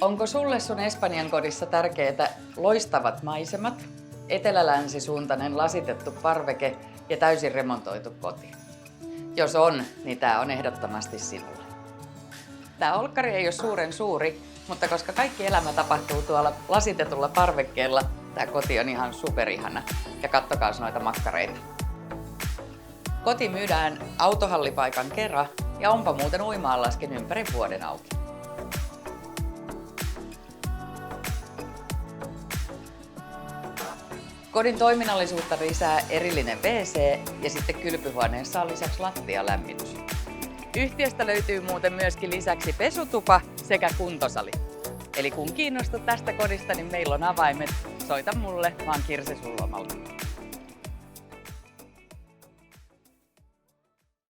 Onko sulle sun Espanjan kodissa tärkeitä loistavat maisemat, etelä-länsisuuntainen lasitettu parveke ja täysin remontoitu koti? Jos on, niin tää on ehdottomasti sinulle. Tää olkkari ei ole suuren suuri, mutta koska kaikki elämä tapahtuu tuolla lasitetulla parvekkeella, tää koti on ihan superihana. Ja kattokaas noita makkareita. Koti myydään autohallipaikan kerran ja onpa muuten uimaanlaskin ympäri vuoden auki. Kodin toiminnallisuutta lisää erillinen WC ja sitten kylpyhuoneessa on lisäksi lattialämmitys. Yhtiöstä löytyy muuten myöskin lisäksi pesutupa sekä kuntosali. Eli kun kiinnostut tästä kodista, niin meillä on avaimet. Soita mulle, mä oon Kirsi Sullomalta.